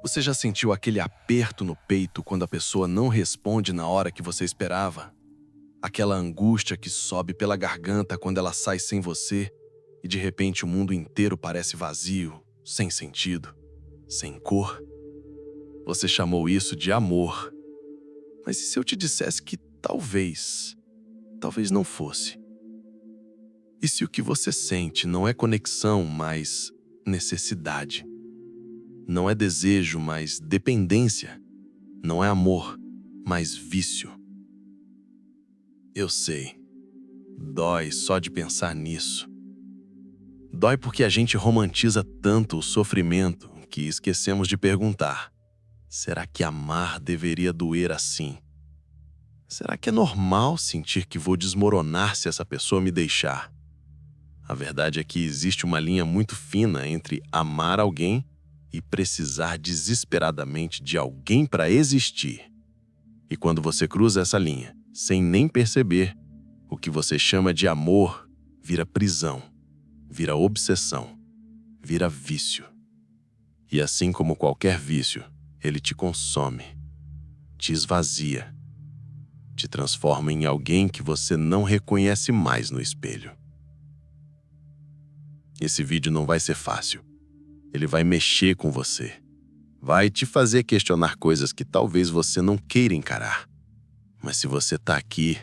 Você já sentiu aquele aperto no peito quando a pessoa não responde na hora que você esperava? Aquela angústia que sobe pela garganta quando ela sai sem você e de repente o mundo inteiro parece vazio, sem sentido, sem cor? Você chamou isso de amor. Mas e se eu te dissesse que talvez não fosse? E se o que você sente não é conexão, mas necessidade? Não é desejo, mas dependência. Não é amor, mas vício. Eu sei. Dói só de pensar nisso. Dói porque a gente romantiza tanto o sofrimento que esquecemos de perguntar: será que amar deveria doer assim? Será que é normal sentir que vou desmoronar se essa pessoa me deixar? A verdade é que existe uma linha muito fina entre amar alguém e precisar desesperadamente de alguém para existir. E quando você cruza essa linha, sem nem perceber, o que você chama de amor vira prisão, vira obsessão, vira vício. E assim como qualquer vício, ele te consome, te esvazia, te transforma em alguém que você não reconhece mais no espelho. Esse vídeo não vai ser fácil. Ele vai mexer com você. Vai te fazer questionar coisas que talvez você não queira encarar. Mas se você tá aqui,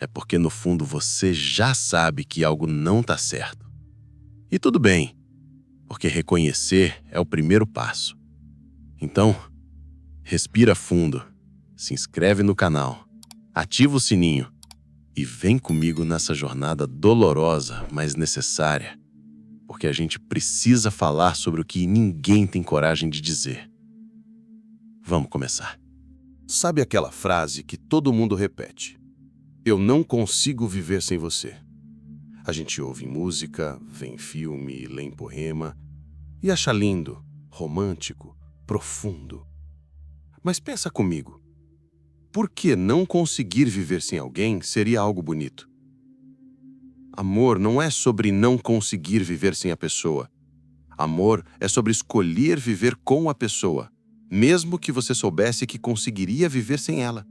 é porque no fundo você já sabe que algo não tá certo. E tudo bem, porque reconhecer é o primeiro passo. Então, respira fundo, se inscreve no canal, ativa o sininho e vem comigo nessa jornada dolorosa, mas necessária. Porque a gente precisa falar sobre o que ninguém tem coragem de dizer. Vamos começar. Sabe aquela frase que todo mundo repete? Eu não consigo viver sem você. A gente ouve em música, vê em filme, lê em poema e acha lindo, romântico, profundo. Mas pensa comigo. Por que não conseguir viver sem alguém seria algo bonito? Amor não é sobre não conseguir viver sem a pessoa. Amor é sobre escolher viver com a pessoa, mesmo que você soubesse que conseguiria viver sem ela.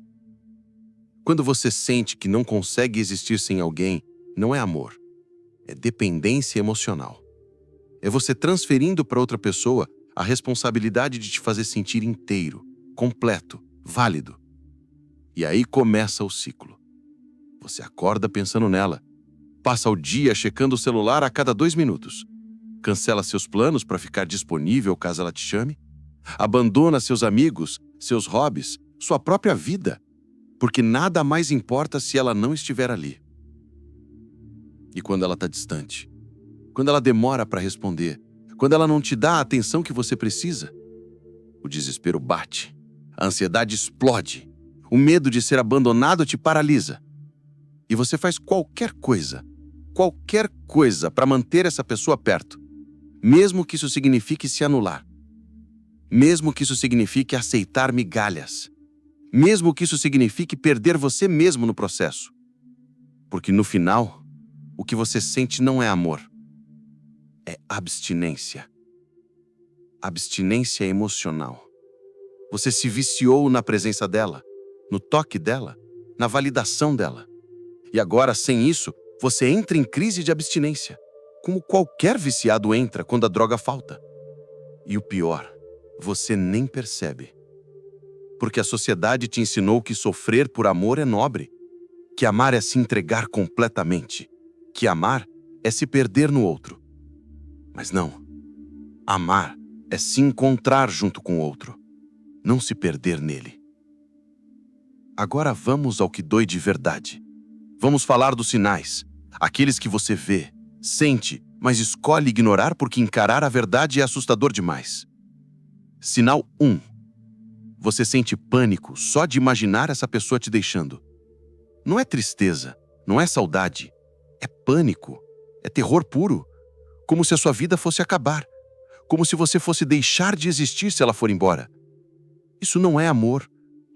Quando você sente que não consegue existir sem alguém, não é amor. É dependência emocional. É você transferindo para outra pessoa a responsabilidade de te fazer sentir inteiro, completo, válido. E aí começa o ciclo. Você acorda pensando nela. Passa o dia checando o celular a cada 2 minutos. Cancela seus planos para ficar disponível caso ela te chame. Abandona seus amigos, seus hobbies, sua própria vida, porque nada mais importa se ela não estiver ali. E quando ela está distante? Quando ela demora para responder? Quando ela não te dá a atenção que você precisa? O desespero bate, a ansiedade explode, o medo de ser abandonado te paralisa. E você faz qualquer coisa para manter essa pessoa perto, mesmo que isso signifique se anular, mesmo que isso signifique aceitar migalhas, mesmo que isso signifique perder você mesmo no processo. Porque no final, o que você sente não é amor, é abstinência. Abstinência emocional. Você se viciou na presença dela, no toque dela, na validação dela. E agora, sem isso, você entra em crise de abstinência, como qualquer viciado entra quando a droga falta. E o pior, você nem percebe. Porque a sociedade te ensinou que sofrer por amor é nobre, que amar é se entregar completamente, que amar é se perder no outro. Mas não. Amar é se encontrar junto com o outro, não se perder nele. Agora vamos ao que dói de verdade. Vamos falar dos sinais, aqueles que você vê, sente, mas escolhe ignorar porque encarar a verdade é assustador demais. Sinal 1. Você sente pânico só de imaginar essa pessoa te deixando. Não é tristeza, não é saudade, é pânico, é terror puro, como se a sua vida fosse acabar, como se você fosse deixar de existir se ela for embora. Isso não é amor,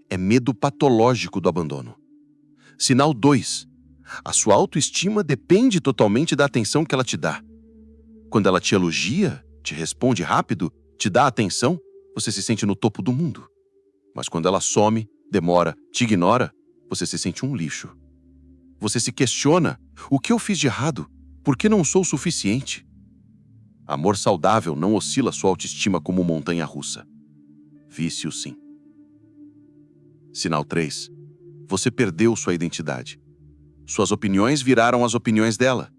é medo patológico do abandono. Sinal 2. A sua autoestima depende totalmente da atenção que ela te dá. Quando ela te elogia, te responde rápido, te dá atenção, você se sente no topo do mundo. Mas quando ela some, demora, te ignora, você se sente um lixo. Você se questiona: o que eu fiz de errado? Por que não sou o suficiente? Amor saudável não oscila sua autoestima como montanha-russa. Vício, sim. Sinal 3. Você perdeu sua identidade. Suas opiniões viraram as opiniões dela.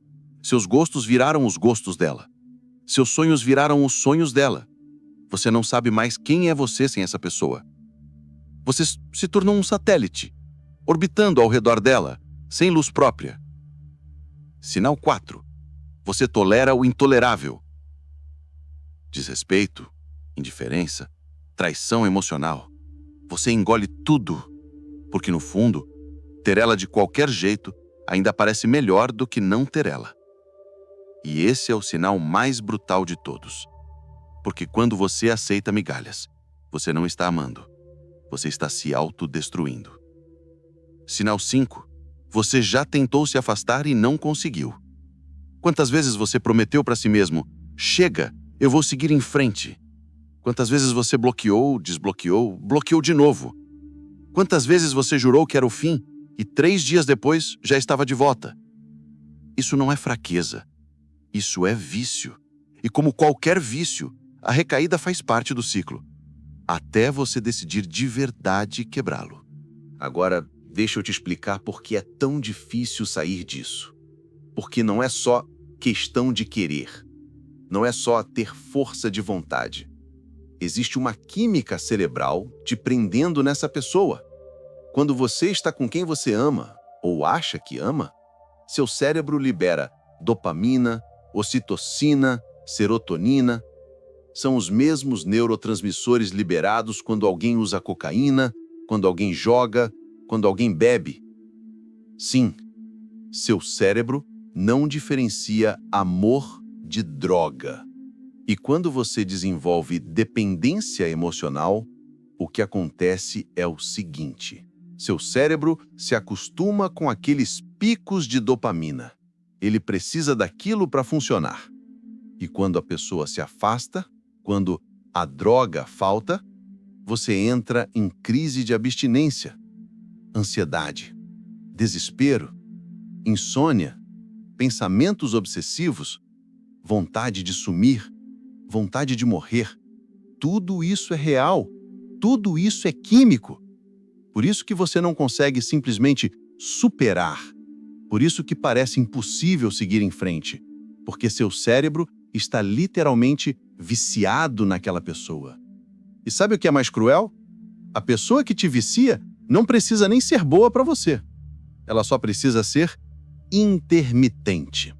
Seus gostos viraram os gostos dela. Seus sonhos viraram os sonhos dela. Você não sabe mais quem é você sem essa pessoa. Você se tornou um satélite, orbitando ao redor dela, sem luz própria. Sinal 4. Você tolera o intolerável. Desrespeito, indiferença, traição emocional. Você engole tudo, porque no fundo, ter ela de qualquer jeito ainda parece melhor do que não ter ela. E esse é o sinal mais brutal de todos. Porque quando você aceita migalhas, você não está amando. Você está se autodestruindo. Sinal 5. Você já tentou se afastar e não conseguiu. Quantas vezes você prometeu para si mesmo: chega, eu vou seguir em frente? Quantas vezes você bloqueou, desbloqueou, bloqueou de novo? Quantas vezes você jurou que era o fim e 3 dias depois já estava de volta? Isso não é fraqueza. Isso é vício. E como qualquer vício, a recaída faz parte do ciclo, até você decidir de verdade quebrá-lo. Agora, deixa eu te explicar por que é tão difícil sair disso. Porque não é só questão de querer. Não é só ter força de vontade. Existe uma química cerebral te prendendo nessa pessoa. Quando você está com quem você ama, ou acha que ama, seu cérebro libera dopamina, ocitocina, serotonina. São os mesmos neurotransmissores liberados quando alguém usa cocaína, quando alguém joga, quando alguém bebe. Sim, seu cérebro não diferencia amor de droga. E quando você desenvolve dependência emocional, o que acontece é o seguinte: seu cérebro se acostuma com aqueles picos de dopamina. Ele precisa daquilo para funcionar. E quando a pessoa se afasta, quando a droga falta, você entra em crise de abstinência, ansiedade, desespero, insônia, pensamentos obsessivos, vontade de sumir, vontade de morrer. Tudo isso é real, tudo isso é químico. Por isso que você não consegue simplesmente superar. Por isso que parece impossível seguir em frente, porque seu cérebro está literalmente viciado naquela pessoa. E sabe o que é mais cruel? A pessoa que te vicia não precisa nem ser boa para você. Ela só precisa ser intermitente.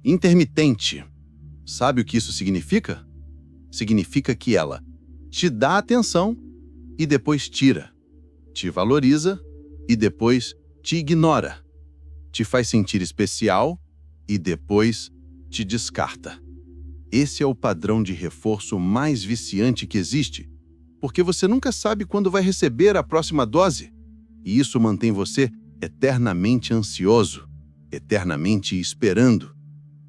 Intermitente. Sabe o que isso significa? Significa que ela te dá atenção e depois tira. Te valoriza e depois te ignora. Te faz sentir especial e depois te descarta. Esse é o padrão de reforço mais viciante que existe, porque você nunca sabe quando vai receber a próxima dose, e isso mantém você eternamente ansioso, eternamente esperando,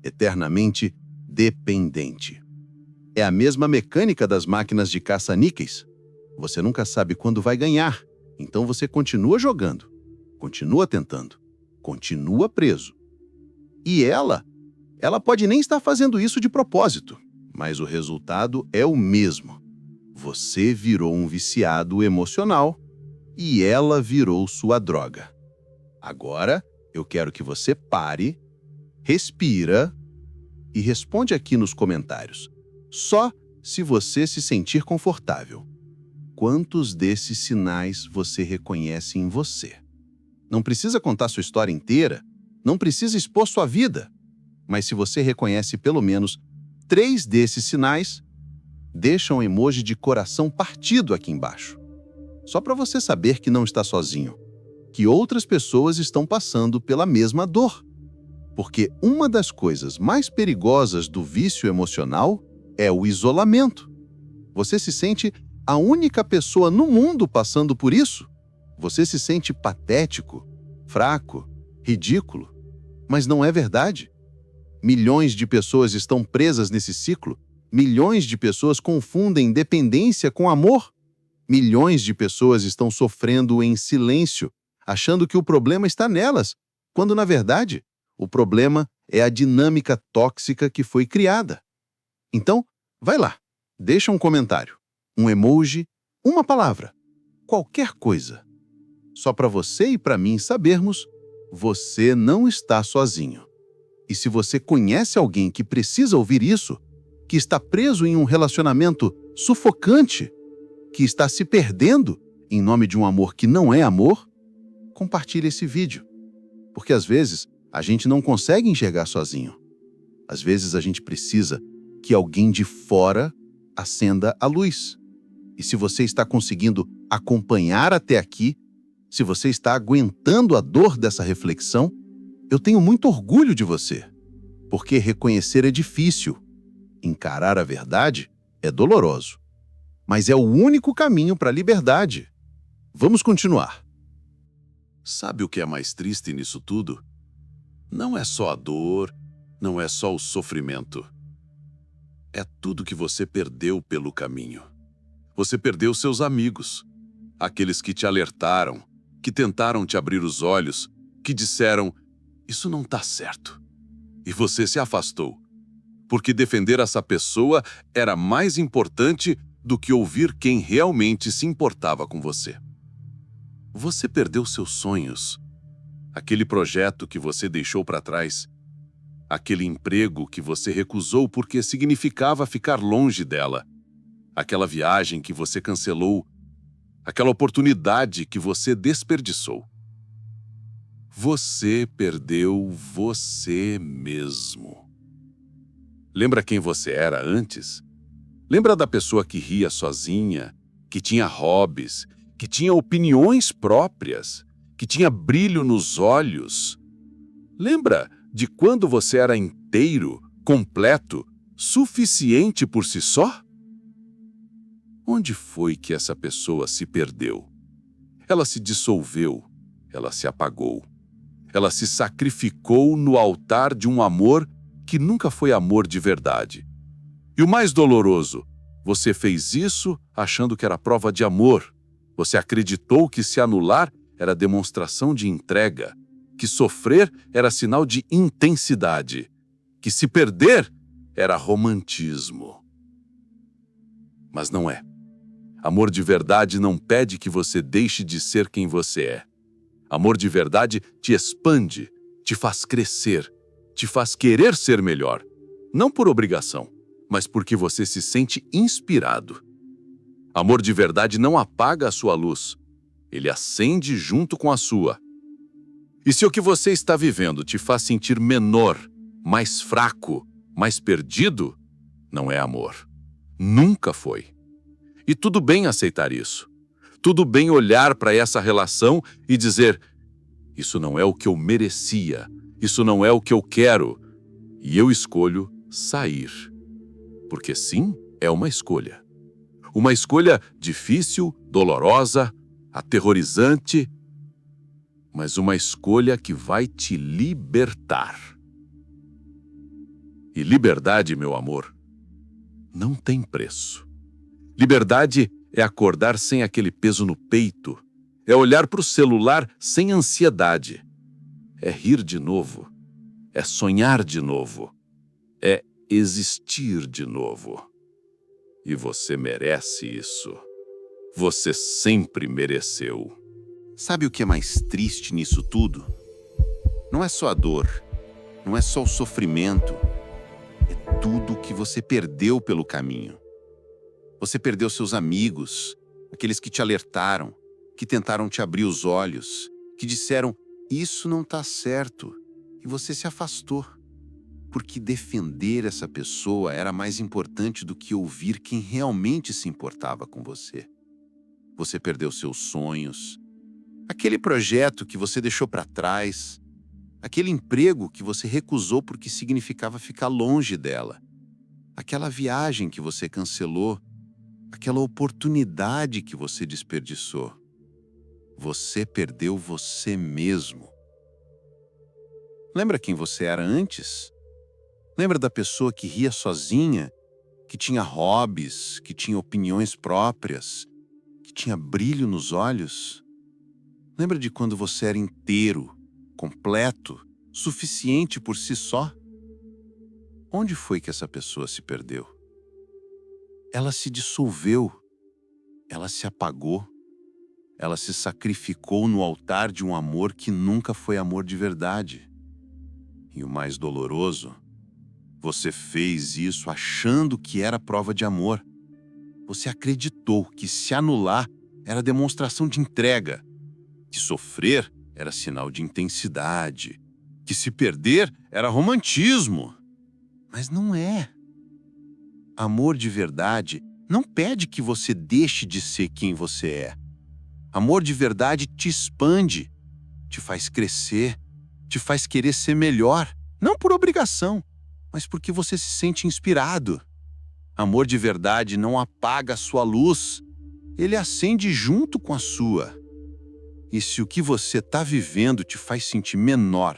eternamente dependente. É a mesma mecânica das máquinas de caça-níqueis. Você nunca sabe quando vai ganhar, então você continua jogando, continua tentando, continua preso. E ela pode nem estar fazendo isso de propósito, mas o resultado é o mesmo. Você virou um viciado emocional e ela virou sua droga. Agora, eu quero que você pare, respira e responde aqui nos comentários, só se você se sentir confortável. Quantos desses sinais você reconhece em você? Não precisa contar sua história inteira, não precisa expor sua vida. Mas se você reconhece pelo menos 3 desses sinais, deixa um emoji de coração partido aqui embaixo. Só para você saber que não está sozinho, que outras pessoas estão passando pela mesma dor. Porque uma das coisas mais perigosas do vício emocional é o isolamento. Você se sente a única pessoa no mundo passando por isso? Você se sente patético, fraco, ridículo. Mas não é verdade. Milhões de pessoas estão presas nesse ciclo Milhões de pessoas confundem dependência com amor. Milhões de pessoas estão sofrendo em silêncio, achando que o problema está nelas, quando, na verdade, o problema é a dinâmica tóxica que foi criada. Então, vai lá, deixa um comentário, um emoji, uma palavra, qualquer coisa. Só para você e para mim sabermos, você não está sozinho. E se você conhece alguém que precisa ouvir isso, que está preso em um relacionamento sufocante, que está se perdendo em nome de um amor que não é amor, compartilhe esse vídeo. Porque às vezes a gente não consegue enxergar sozinho. Às vezes a gente precisa que alguém de fora acenda a luz. E se você está conseguindo acompanhar até aqui, se você está aguentando a dor dessa reflexão, eu tenho muito orgulho de você. Porque reconhecer é difícil. Encarar a verdade é doloroso. Mas é o único caminho para a liberdade. Vamos continuar. Sabe o que é mais triste nisso tudo? Não é só a dor, não é só o sofrimento. É tudo que você perdeu pelo caminho. Você perdeu seus amigos, aqueles que te alertaram, que tentaram te abrir os olhos, que disseram, isso não está certo. E você se afastou, porque defender essa pessoa era mais importante do que ouvir quem realmente se importava com você. Você perdeu seus sonhos, aquele projeto que você deixou para trás, aquele emprego que você recusou porque significava ficar longe dela, aquela viagem que você cancelou, aquela oportunidade que você desperdiçou. Você perdeu você mesmo. Lembra quem você era antes? Lembra da pessoa que ria sozinha, que tinha hobbies, que tinha opiniões próprias, que tinha brilho nos olhos? Lembra de quando você era inteiro, completo, suficiente por si só? Onde foi que essa pessoa se perdeu? Ela se dissolveu, ela se apagou. Ela se sacrificou no altar de um amor que nunca foi amor de verdade. E o mais doloroso, você fez isso achando que era prova de amor. Você acreditou que se anular era demonstração de entrega, que sofrer era sinal de intensidade, que se perder era romantismo. Mas não é. Amor de verdade não pede que você deixe de ser quem você é. Amor de verdade te expande, te faz crescer, te faz querer ser melhor. Não por obrigação, mas porque você se sente inspirado. Amor de verdade não apaga a sua luz. Ele acende junto com a sua. E se o que você está vivendo te faz sentir menor, mais fraco, mais perdido, não é amor. Nunca foi. E tudo bem aceitar isso. Tudo bem olhar para essa relação e dizer, isso não é o que eu merecia, isso não é o que eu quero, e eu escolho sair. Porque sim, é uma escolha. Uma escolha difícil, dolorosa, aterrorizante, mas uma escolha que vai te libertar. E liberdade, meu amor, não tem preço. Liberdade é acordar sem aquele peso no peito, é olhar para o celular sem ansiedade, é rir de novo, é sonhar de novo, é existir de novo. E você merece isso. Você sempre mereceu. Sabe o que é mais triste nisso tudo? Não é só a dor, não é só o sofrimento, é tudo que você perdeu pelo caminho. Você perdeu seus amigos, aqueles que te alertaram, que tentaram te abrir os olhos, que disseram, isso não está certo, e você se afastou. Porque defender essa pessoa era mais importante do que ouvir quem realmente se importava com você. Você perdeu seus sonhos, aquele projeto que você deixou para trás, aquele emprego que você recusou porque significava ficar longe dela, aquela viagem que você cancelou, aquela oportunidade que você desperdiçou. Você perdeu você mesmo. Lembra quem você era antes? Lembra da pessoa que ria sozinha, que tinha hobbies, que tinha opiniões próprias, que tinha brilho nos olhos? Lembra de quando você era inteiro, completo, suficiente por si só? Onde foi que essa pessoa se perdeu? Ela se dissolveu, ela se apagou, ela se sacrificou no altar de um amor que nunca foi amor de verdade. E o mais doloroso, você fez isso achando que era prova de amor. Você acreditou que se anular era demonstração de entrega, que sofrer era sinal de intensidade, que se perder era romantismo. Mas não é. Amor de verdade não pede que você deixe de ser quem você é. Amor de verdade te expande, te faz crescer, te faz querer ser melhor, não por obrigação, mas porque você se sente inspirado. Amor de verdade não apaga a sua luz, ele acende junto com a sua. E se o que você está vivendo te faz sentir menor,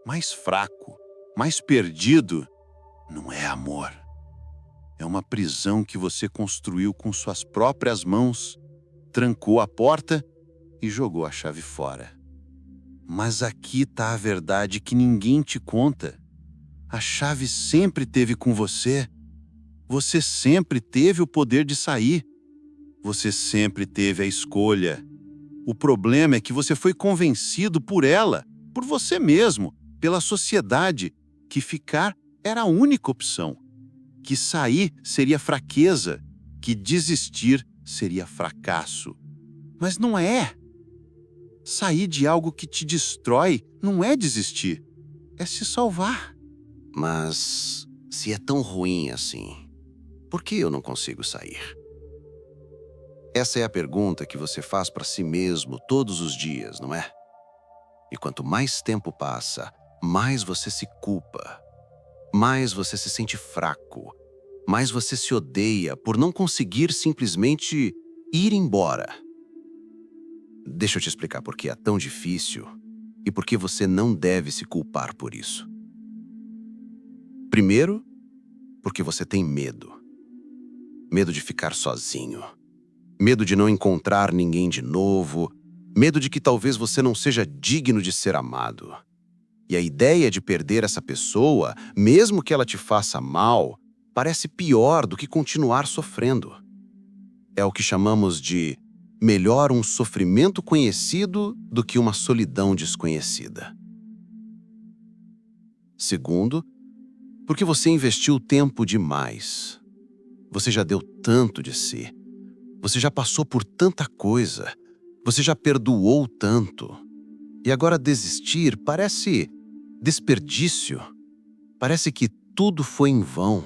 mais fraco, mais perdido, não é amor. É uma prisão que você construiu com suas próprias mãos, trancou a porta e jogou a chave fora. Mas aqui está a verdade que ninguém te conta. A chave sempre esteve com você. Você sempre teve o poder de sair. Você sempre teve a escolha. O problema é que você foi convencido por ela, por você mesmo, pela sociedade, que ficar era a única opção, que sair seria fraqueza, que desistir seria fracasso. Mas não é. Sair de algo que te destrói não é desistir, é se salvar. Mas se é tão ruim assim, por que eu não consigo sair? Essa é a pergunta que você faz para si mesmo todos os dias, não é? E quanto mais tempo passa, mais você se culpa, mais você se sente fraco, mais você se odeia por não conseguir simplesmente ir embora. Deixa eu te explicar por que é tão difícil e por que você não deve se culpar por isso. Primeiro, porque você tem medo. Medo de ficar sozinho. Medo de não encontrar ninguém de novo. Medo de que talvez você não seja digno de ser amado. E a ideia de perder essa pessoa, mesmo que ela te faça mal, parece pior do que continuar sofrendo. É o que chamamos de melhor um sofrimento conhecido do que uma solidão desconhecida. Segundo, porque você investiu tempo demais. Você já deu tanto de si. Você já passou por tanta coisa. Você já perdoou tanto. E agora desistir parece desperdício. Parece que tudo foi em vão.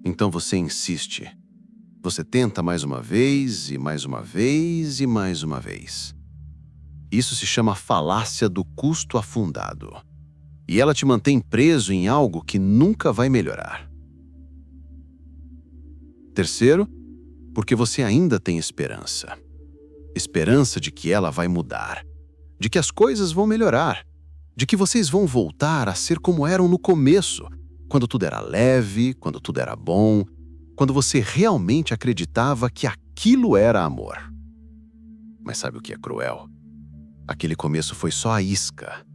Então você insiste. Você tenta mais uma vez, e mais uma vez, e mais uma vez. Isso se chama falácia do custo afundado. E ela te mantém preso em algo que nunca vai melhorar. Terceiro, porque você ainda tem esperança. Esperança de que ela vai mudar, de que as coisas vão melhorar, de que vocês vão voltar a ser como eram no começo, quando tudo era leve, quando tudo era bom, quando você realmente acreditava que aquilo era amor. Mas sabe o que é cruel? Aquele começo foi só a isca.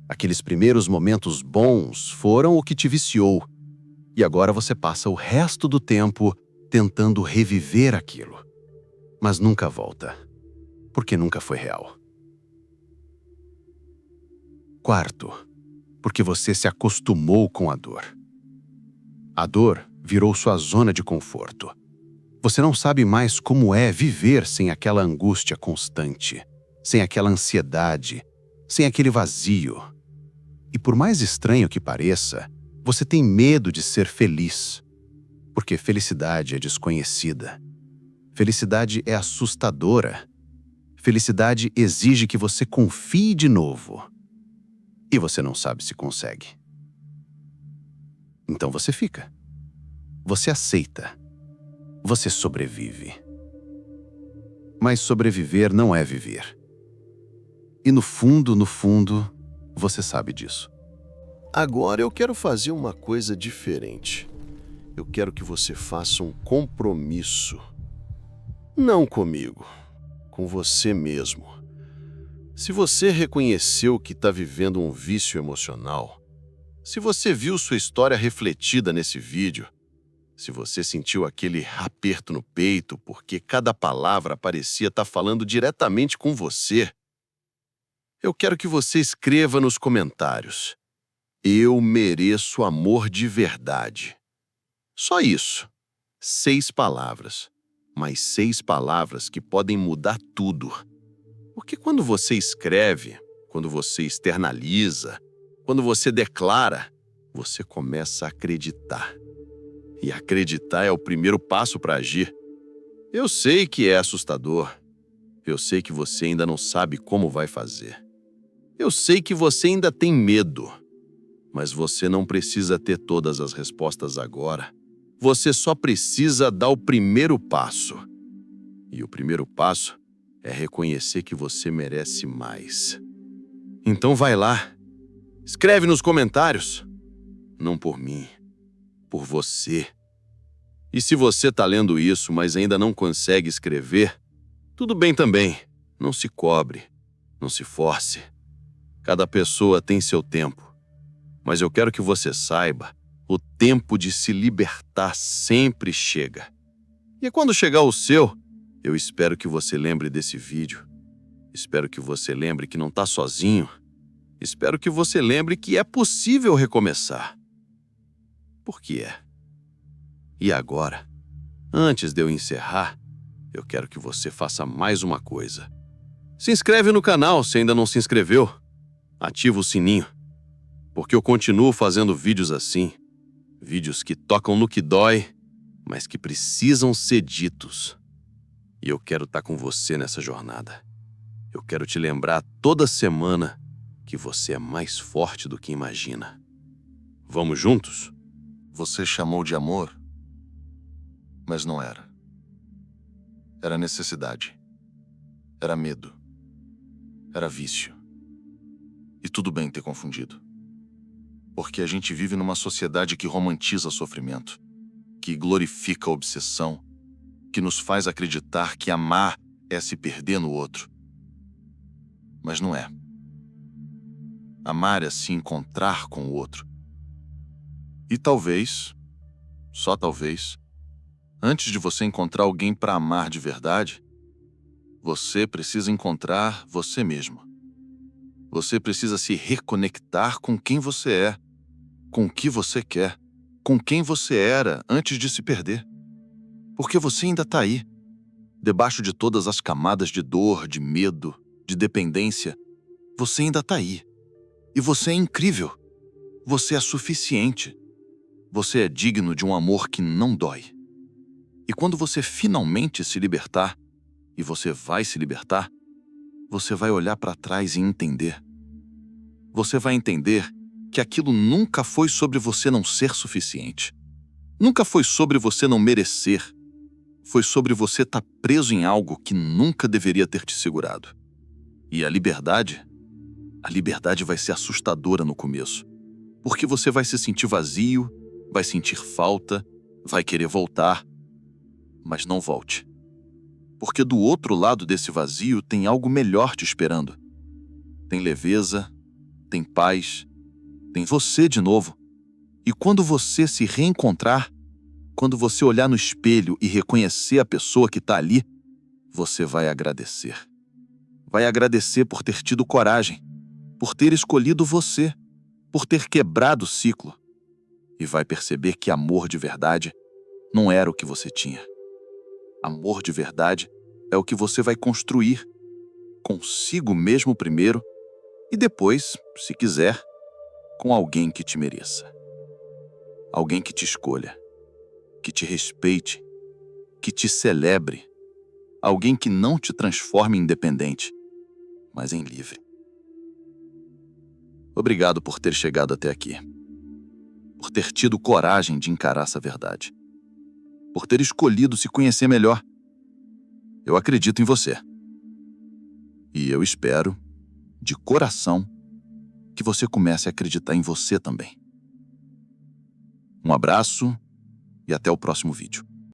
Aqueles primeiros momentos bons foram o que te viciou. E agora você passa o resto do tempo tentando reviver aquilo. Mas nunca volta, porque nunca foi real. Quarto, porque você se acostumou com a dor. A dor virou sua zona de conforto. Você não sabe mais como é viver sem aquela angústia constante, sem aquela ansiedade, sem aquele vazio. E por mais estranho que pareça, você tem medo de ser feliz, porque felicidade é desconhecida. Felicidade é assustadora. Felicidade exige que você confie de novo. E você não sabe se consegue. Então você fica. Você aceita. Você sobrevive. Mas sobreviver não é viver. E no fundo, você sabe disso. Agora eu quero fazer uma coisa diferente. eu quero que você faça um compromisso. Não comigo, com você mesmo. Se você reconheceu que está vivendo um vício emocional, se você viu sua história refletida nesse vídeo, se você sentiu aquele aperto no peito porque cada palavra parecia estar falando diretamente com você, eu quero que você escreva nos comentários: eu mereço amor de verdade. Só isso. 6 palavras. Mas 6 palavras que podem mudar tudo. Porque quando você escreve, quando você externaliza, quando você declara, você começa a acreditar. E acreditar é o primeiro passo para agir. Eu sei que é assustador. Eu sei que você ainda não sabe como vai fazer. Eu sei que você ainda tem medo. Mas você não precisa ter todas as respostas agora. Você só precisa dar o primeiro passo. E o primeiro passo é reconhecer que você merece mais. Então vai lá. Escreve nos comentários. Não por mim, por você. E se você está lendo isso, mas ainda não consegue escrever, tudo bem também. Não se cobre, não se force. Cada pessoa tem seu tempo. Mas eu quero que você saiba, o tempo de se libertar sempre chega. E quando chegar o seu, eu espero que você lembre desse vídeo. Espero que você lembre que não está sozinho. Espero que você lembre que é possível recomeçar. Porque é. E agora, antes de eu encerrar, eu quero que você faça mais uma coisa. Se inscreve no canal se ainda não se inscreveu. Ativa o sininho. Porque eu continuo fazendo vídeos assim. Vídeos que tocam no que dói, mas que precisam ser ditos. E eu quero estar com você nessa jornada. Eu quero te lembrar toda semana que você é mais forte do que imagina. Vamos juntos? Você chamou de amor, mas não era. Era necessidade. Era medo. Era vício. E tudo bem ter confundido. Porque a gente vive numa sociedade que romantiza sofrimento, que glorifica a obsessão, que nos faz acreditar que amar é se perder no outro. Mas não é. Amar é se encontrar com o outro. E talvez, só talvez, antes de você encontrar alguém para amar de verdade, você precisa encontrar você mesmo. Você precisa se reconectar com quem você é, com o que você quer, com quem você era antes de se perder. Porque você ainda está aí, debaixo de todas as camadas de dor, de medo, de dependência. Você ainda está aí. E você é incrível. Você é suficiente. Você é digno de um amor que não dói. E quando você finalmente se libertar, e você vai se libertar, você vai olhar para trás e entender. Você vai entender que aquilo nunca foi sobre você não ser suficiente. Nunca foi sobre você não merecer. Foi sobre você estar preso em algo que nunca deveria ter te segurado. E a liberdade vai ser assustadora no começo. Porque você vai se sentir vazio, vai sentir falta, vai querer voltar. Mas não volte. Porque do outro lado desse vazio tem algo melhor te esperando. Tem leveza, tem paz, tem você de novo. E quando você se reencontrar, quando você olhar no espelho e reconhecer a pessoa que está ali, você vai agradecer. Vai agradecer por ter tido coragem, por ter escolhido você, por ter quebrado o ciclo. E vai perceber que amor de verdade não era o que você tinha. Amor de verdade é o que você vai construir, consigo mesmo primeiro, e depois, se quiser, com alguém que te mereça. Alguém que te escolha, que te respeite, que te celebre. Alguém que não te transforme em dependente, mas em livre. Obrigado por ter chegado até aqui. Por ter tido coragem de encarar essa verdade. Por ter escolhido se conhecer melhor. Eu acredito em você. E eu espero, de coração, que você comece a acreditar em você também. Um abraço e até o próximo vídeo.